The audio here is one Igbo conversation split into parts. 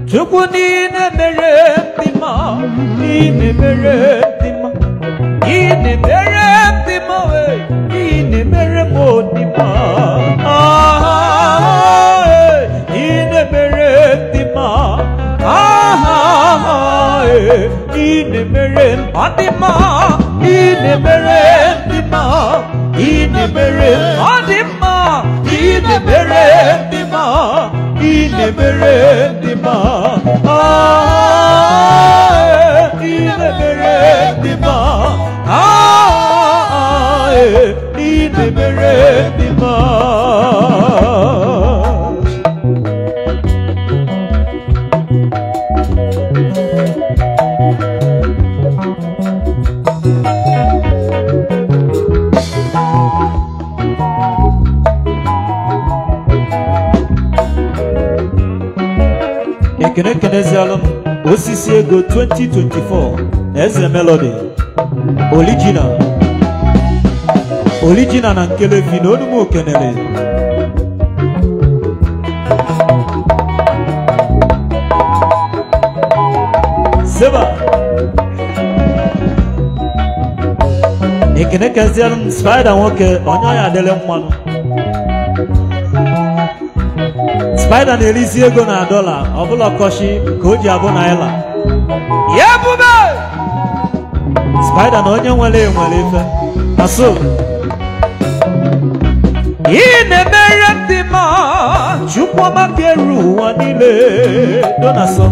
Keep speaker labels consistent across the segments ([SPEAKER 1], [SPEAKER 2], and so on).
[SPEAKER 1] Chukuni ne mere tima, ine mere tima, ine mere tima we, ine mere motima. Ine mere tima, ine mere adima, ine mere tima, ine mere adima, ine mere tima, ine mere tima, ine mere tima, ine mere tima. Ekenezialum Osisi Ego 2024 Eze Melody Original na nkele vino onumu kenele Seba Ekenezialum Spider nwoke onye ya adele mmanu Spider na-elizi ego na $1 ọbụla kọshi ka o ji abụ naira. Ya bube! Spider na onye nwere ife. Aso. Ị na-emere ndị ma Chukwuma keru ụwa niile donaso.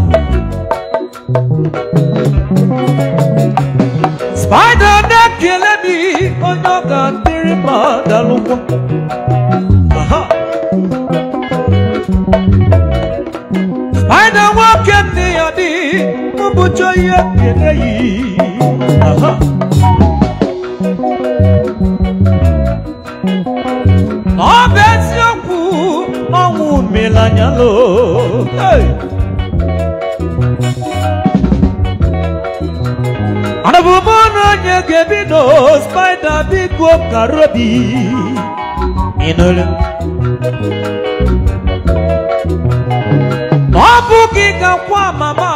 [SPEAKER 1] Spider na-ekele mi onye ọ ga-adịrị ma dalụkwa. Aha. Spider nwoke ndị ya dị ụbụchọ ihe kele yi. Aha. Ọ bụ eziokwu ọnwụ melanyalo. Anabụmụ na onye ga-ebido Spider biko karobi. Ịnụrụ. Ọ bụ gị gakwa mama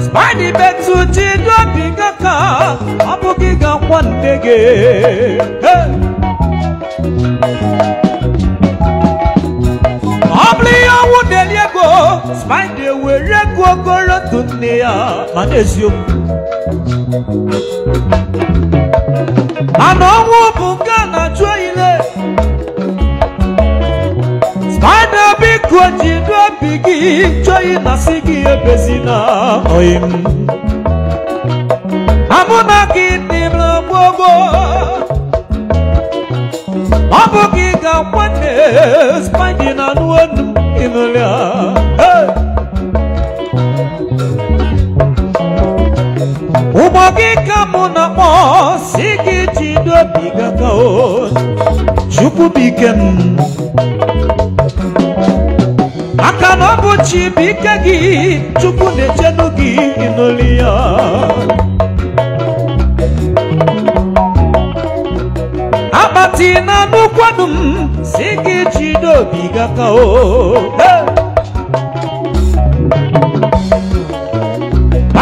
[SPEAKER 1] Spider betu Chidobi gaka ọ bụ gị gakwa nne gị ọ bụrụ ihe ọnwụ na-eli ego Spider were ego ogoro ndụ nne ya ma n'eziokwu mana ọnwụ bụ nke a na-achụ ile Spider biko Chidobi gị chọghị na si gị ebezina oyim amụ na gị n'ime gbogbo ọ bụ gị ga-akwanne Spider na anụ onu ịnụlịa ụgbọ gị ka mụ na kpọ si gị Chidobi gaka o Chukwubike m aka na ọ bụ Chibuike gị Chukwu na-echenu gị ịnụli ya akpati na n'ụkwado m si gị Chidobi gaka o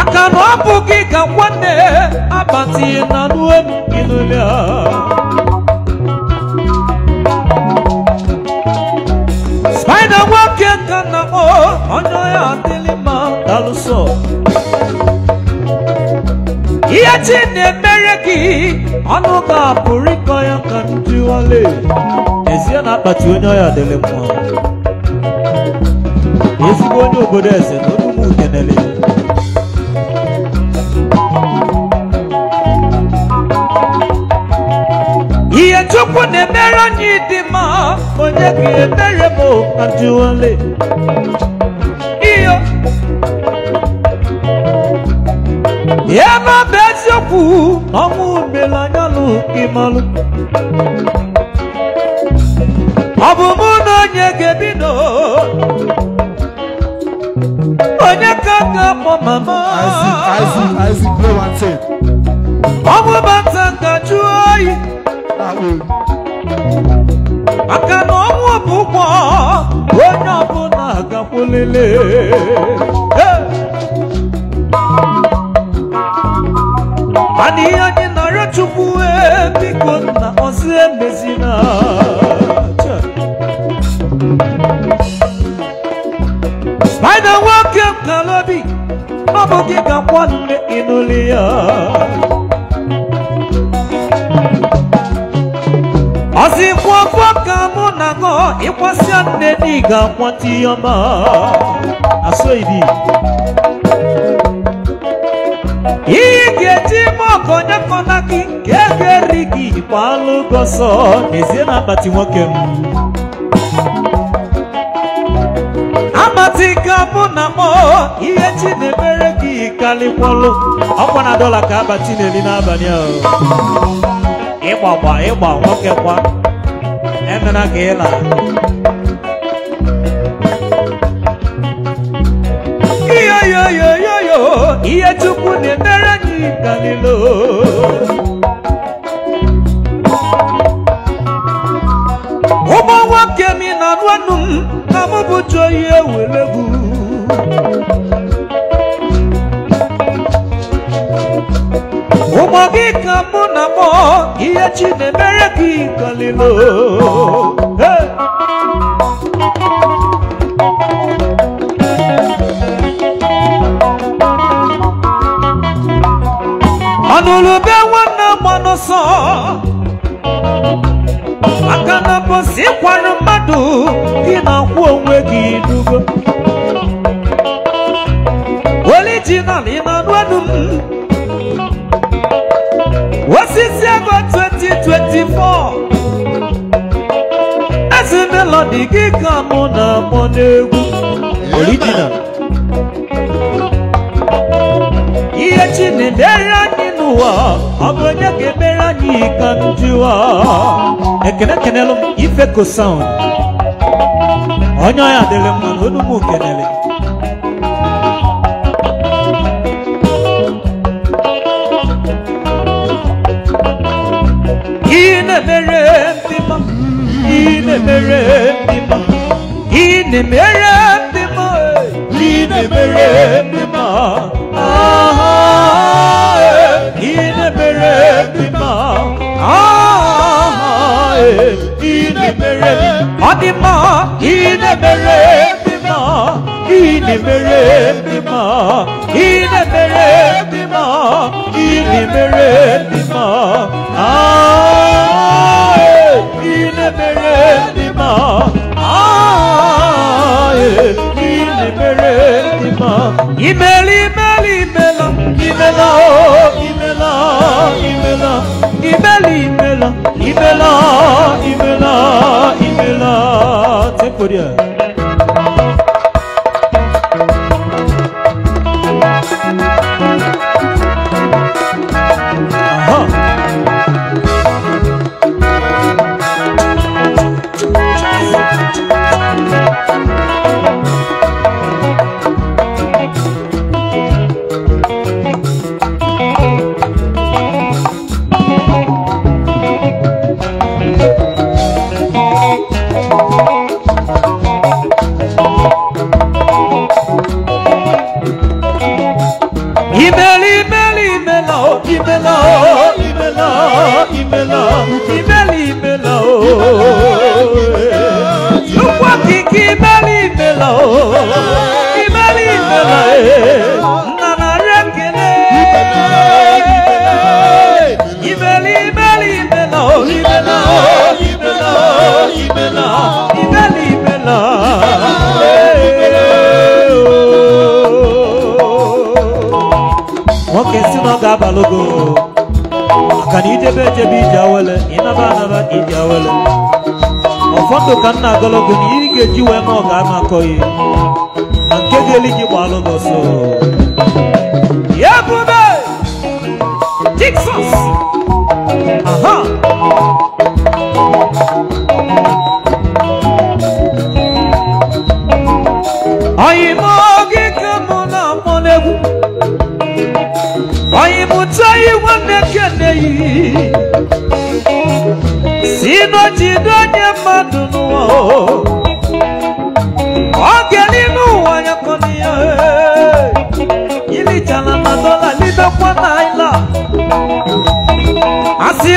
[SPEAKER 1] aka na ọ bụ gị ka nwanne akpati na n'onu ịnụli ya Spider nwoke ka na onye ya adịlị ma dalụsọ ihe chi na-emere gị ọnụ ga-apụrụ ịkọ ya ka ndị wale ezie na akpati onye ya adịlị mma ezigbo onye obodo eze na onumu ukenele ihe Chukwu na-emere anyị dị mma onye ga-emere m ka ndị wale iyo ya ma bụ eziokwu ọnwụ melanyanụ ịmalụ ọ bụ mụ na onye ga-ebido onye ka ga-akpọ mama ọnwụ bata ka jụọ oyi aka na ọnwụ bụ ụgwọ onye ọbụla gakwulele ani anyị nara chukwu biko na ozi emezina Spider nwoke kalobi ọ bụ gị gakwa nne ịnụli ya ọzịkwa ọfọ ka mụ na gọ ịkwasịa nne dị ga-akwati ọma asọ ibi ihe ga-eji ime ọkọnye kọna gị ka e ga-eri gị gbalụ gọsọ n'ezie na akpati nwoke m amati ka mụ na mọ ihe chi na-emere gị kalikwọlụ ọkwa na dọla ka abati na-eli n'abalị ahụ ịgba nwoke kwa emena ka ịla yoyoyoyoyo ihe chukwu na-emere anyị kalilo ụmụ nwoke mi na anụ m na mụ bụ chọ ihe welegwu ụmụ gị ka mụ na mọ ihe chi na-emere gị kalilo ọnụlụbe nwanne gbanọsọ maka na bụsi kwara mmadụ gị na-akwụ onwe gị dugo original ị na-anụ ọnụ m osisi ego 2024 ezi melodi gị ka mụ na-amụ n'egwu original ihe chi na-emere anyị n'ụwa ọ bụ onye ga-emere anyị ka njụwa ekene kenelu m Ifeko Sound onye ọya dịrị mma na onu m kenele ihe na-emere ndị mma ihe na-emere ndị mma ihe na-emere ndị mma ihe na-emere ndị mma inemere bima inemere adima inemere bima inemere bima inemere bima inemere bima inemere bima inemere bima imeli imela imela imela imela imeli imela imela imela imela temporia balogo akani ijebe ije awele inaba anaba ije awele ofondo ka nna agologo ni iri ga-eji wee ma ọ ga-ama akọghị na nke ga-eli gị gbalogo so ya bube Jesus aha ayi mo gị ka mụ na mụ n'egwu ayi mụta iwu na-ekene yi si n'ojide onye mmadụ n'ụwa ọ ga-eli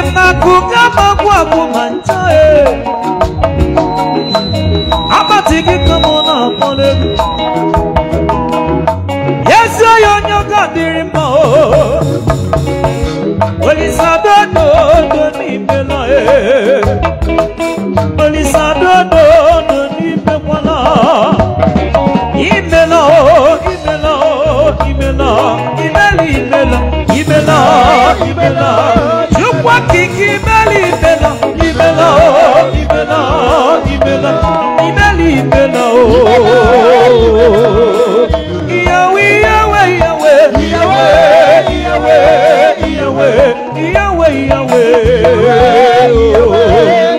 [SPEAKER 1] Inakuga magwagu manchae Abatigi kamona mole Yes yo nyoga dirimo Olisado do ni mela Olisado do ni mela Imela Chukwa kiki imeli imela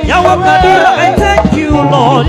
[SPEAKER 1] Yahweh Kadira, I thank you, Lord.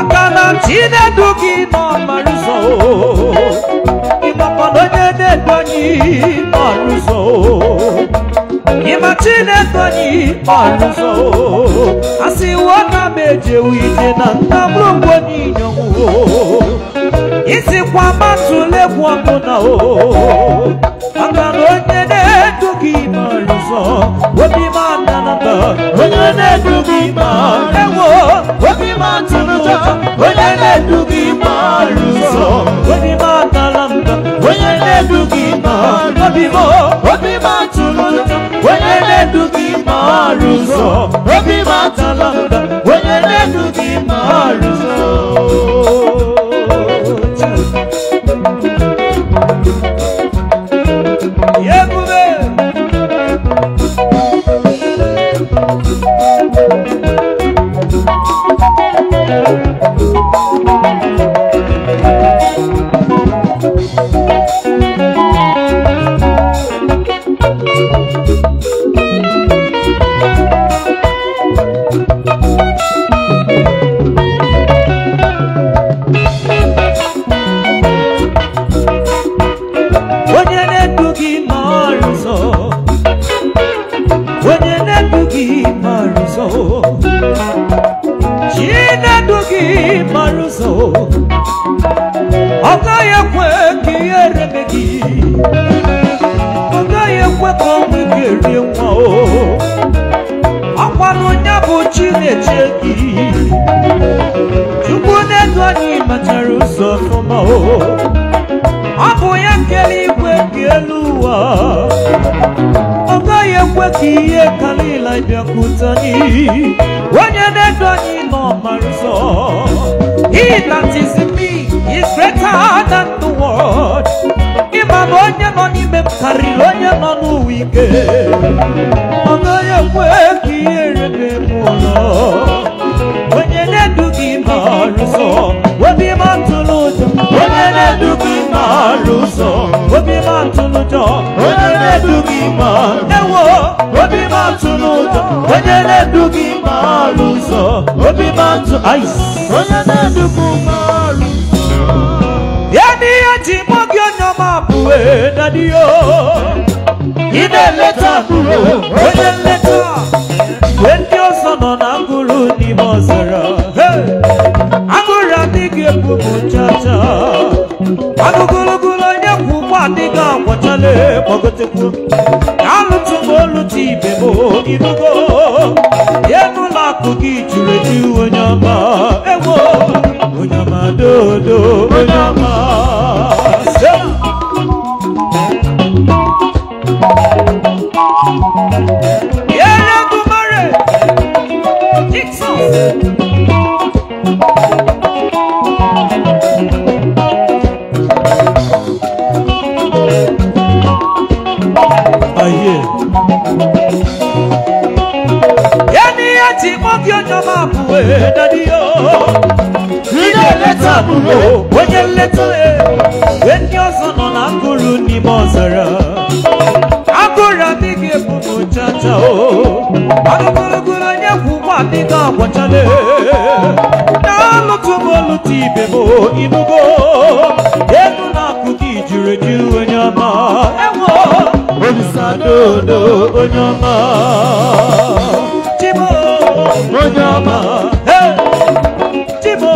[SPEAKER 2] Akana chide dugi no maru
[SPEAKER 1] Chinekoni maruso asi wana meje wije na ntamrugo ni nyomu isi kwa matule kwa muna akano nyene dugi maruso wabi manananda nyene dugi marewo wabi matuluta nyene dugi maruso wabi manananda nyene dugi marewo wabi matuluta nyene dugi maruso wabi manananda nyene dugi maruso. He that is in me is greater than the world. Imanonya noni me karilonya nonu wike. Ogoye kweki erebe mulo. Wenye nedugi maruso, wabi mantulujo. Wenye nedugi maruso, wabi mantulujo. Wenye nedugi maruso, wabi mantulujo. Wenye nedugi maruso, wabi mantulujo. Ice. Wenye nedugi maruso. Yani ati mogyo nyama buwe nadiyo. Ine leta buwe, wenye leta. Wenye osono na guru ni mozara. Agura nige bubu chacha. Agugulu gulu nye kuwa niga wachale mogote ku. Alutu molu tibe mo inugo. Yenu la kuki jure ju onyama. Ewo onyama dodo onyama. Yeah, kumare. Jigsaw. Mogyo nyama buwe dadiyo. Ine leta bulo, wenye leta wenye osono na guru ni mozara. Agura nige bubu chacha o. Agugulu gulu nye kuwa niga wachale. Na lutu molu tibe mo inugo. Yenu na kuki jure ju onyama. Ewo Olisa dodo onyama. Chibo onyama, hey, Chibo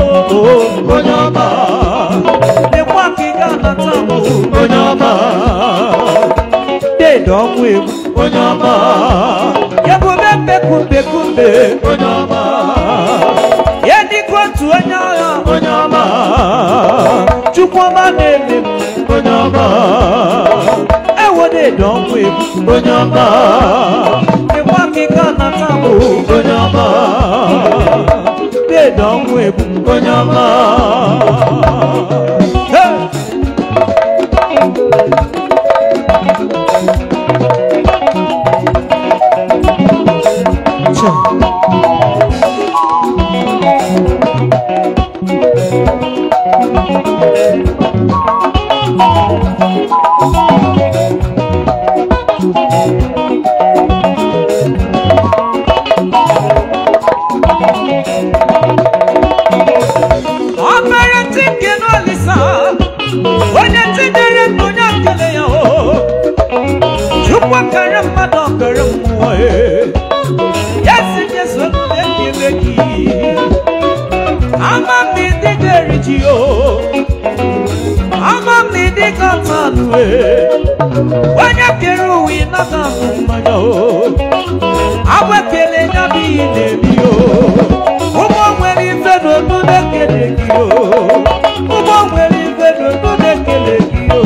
[SPEAKER 1] onyama, ne wakiga na tamu onyama, de domwe onyama, yabo kumbe kumbe onyama, yedi kwantu onyama onyama, chukwa manene onyama, ewo de domwe onyama. Kana tamu onyama, de domwe onyama. garam yes yes leki ama mi di deriji o ama mi di katanu wanya keru wi na ka mmaja o abekele nya bi nebi o umo nwere ife no no dekele ki o umo nwere ife no no dekele ki o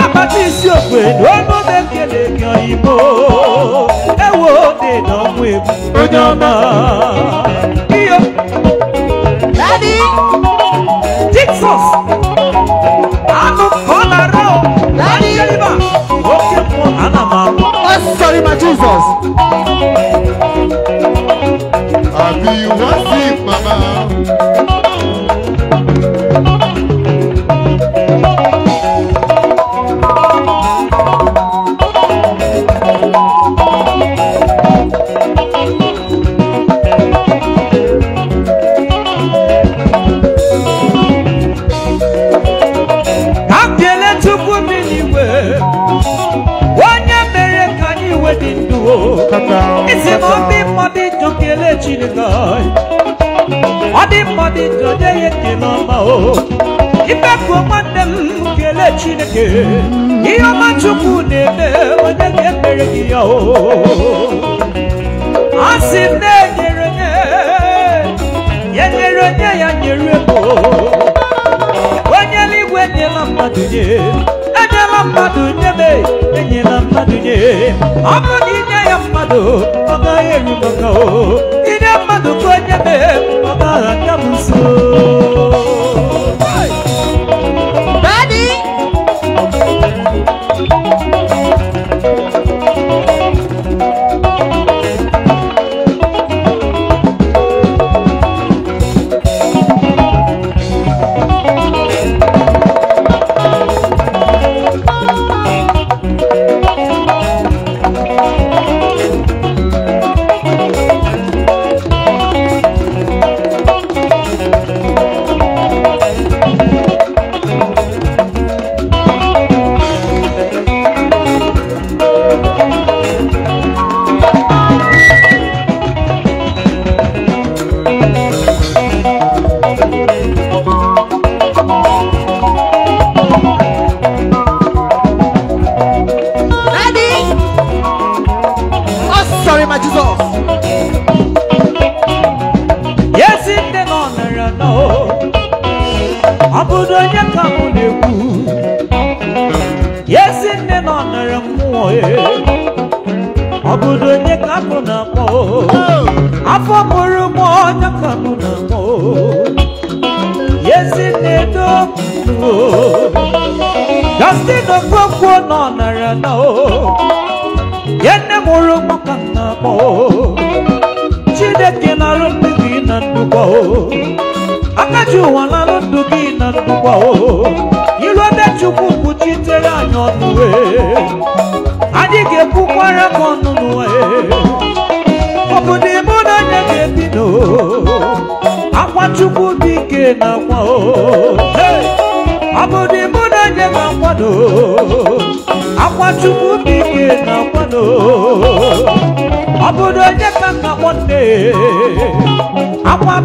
[SPEAKER 1] abati si okwe no no dekele ki oyibo ewo de no mwe ojoma iyo daddy Jesus anu kola ro daddy yeliba okay mo anama
[SPEAKER 2] oh sorry my Jesus abi you want see mama
[SPEAKER 1] Isi mọdị jọ kele Chineke ọdị mọdị jọ je ye kele ọma o ife bụ nwanne m kele Chineke ihe ọma Chukwu na-eme onye ga-ekpere gị ya o asị m na-enyere ya nyere onye ya nyere ego onye eluigwe nyela mmadụ nye enyela mmadụ nyebe enyela mmadụ nye ọ bụ na inye ya mmadụ ọ gaghị eru maka o inye mmadụ ka onye be ọ gaghị aka m nso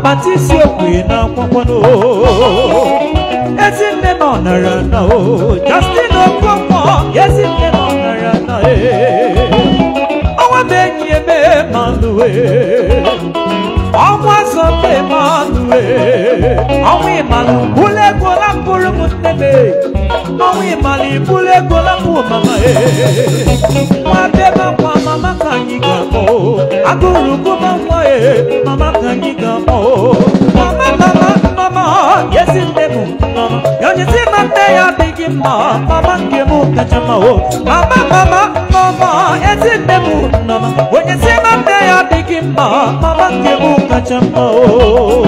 [SPEAKER 1] Batisi okwe na kwakwano Ezinne no nara na o Justin Okonkwo Ezinne no nara na Owa benyi ebe manuwe Owa sope manuwe Owa imanu bule gola puru mutebe Owa imali bule gola pu mama Wabeba kwa mama kanyiga mo Aguru kuma mwa mama kanyiga mo Mama, yes in demo, mama. You see my day, I begin mama, give me catch a mama, yes in demo, mama. When you see my day, I begin mama, give me catch a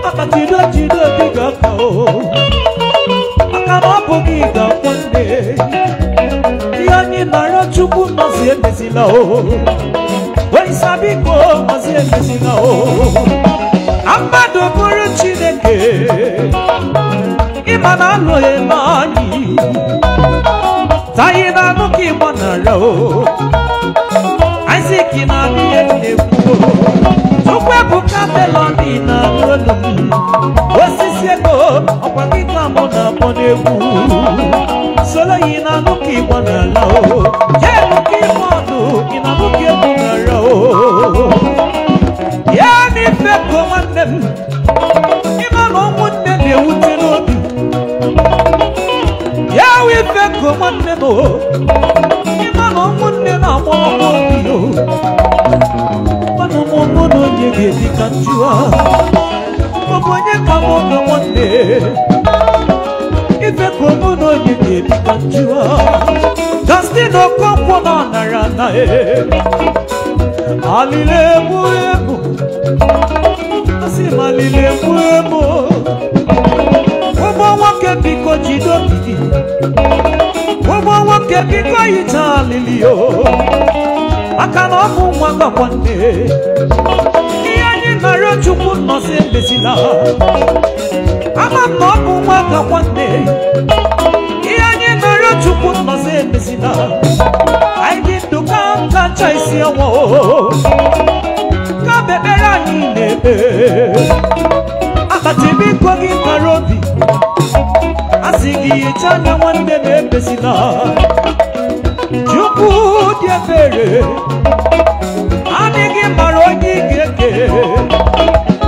[SPEAKER 1] akatido jido diga ka aka na bụ gị ga-akwọ nne ihe anyị nara Chukwu nọzi emezila oisabiko nọzi emezila na mmadụ bụrụ Chineke ịma na alụghị n'anyị tayi na anụ ka ịgba nara Isaac na ihe na-ekwu Chukwu ebuka melodi na n'olu osisi ego ọkwa gị ka mụ na-akpọ n'egwu solo yi na anụ ka ịgba nara jelu ka ịgba ọdụ ị na anụ ka egwu nara ya n'ife ko nwanne m ịma na ụmụnne na-ewute n'obi ya ife ko nwanne m ịma na ụmụnne na-agba ọgbọ obi mana ụmụmụ na onye ga-ebi ka njụa ọ bụ onye ka mụ na nwanne ife ko mụ na onye ga-ebi ka njụa Justin Okonkwo na nara na alile egbu egbu asị m alile egbu egbu ụmụ nwoke biko jide ogidi ụmụ nwoke biko yicha alili maka na ọ bụ nwa gakwa nne ihe anyị nara Chukwu nọzi emezila ama m na ọ bụ nwa gakwa nne ihe anyị nara Chukwu nọzi emezila anyị dị ndụ ka nkacha isi ọnwa ka bebere anyị na-ebe akati biko gị kara obi asị gị yicha anya nwanne na-ebezila Chukwu dị ebere adịghị mara onye ị ga-eke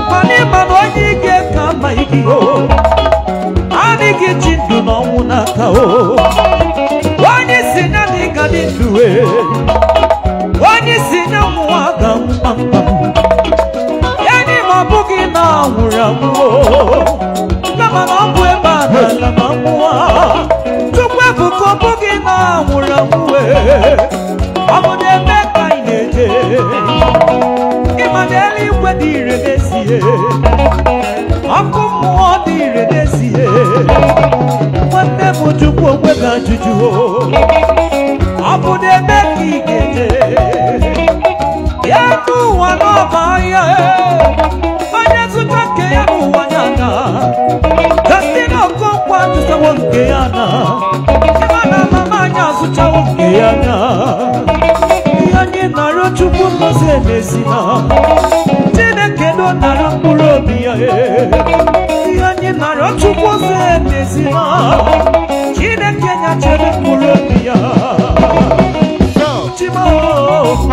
[SPEAKER 1] mana ịma na onye ị ga-eke amaghị gị adịghị ji ndụ na ọnwụ n'aka onye si nya na ịga dị ndụ onye si nya nwụwa ga-anwụ kpamkpam enyi ma ọ bụghị na anwụrụ anwụ kama na ọ bụ ebe a n'ala ma nwụwa Chukwu ebuka ọ bụghị na anwụrụ anwụ ọ bụ na-eme ka anyị na-eje ịma na eluigwe dị ire n'ezie ọkụ mmụọ dị ire n'ezie nwanne m Chukwu onwe gị ajụjụ ọ bụ na-eme ka ị ga-eje ya n'ụwa n'ọba ahịa onye zụta nke ya n'ụwa ya na Justin Okonkwo azụtawo nke ya na ịma na mama anyị azụchawo nke ya na ihe anyị nara Chukwu ngozi emezina Chineke do nara mkpụrụ obi ya ihe anyị nara Chukwu ozi emezina Chineke nyachere mkpụrụ obi ya Chimo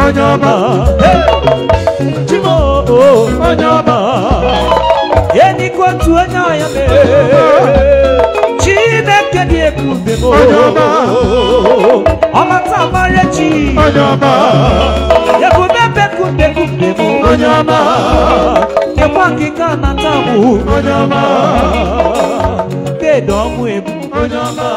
[SPEAKER 1] onye ọma Chimo onye ọma eniko otu onye anya Chineke dị ebube m ọmata amara chi ebube bekumbekumbe m onye ọma ekwe akịka na tamu onye ọma kedu ọmụ ebu onye ọma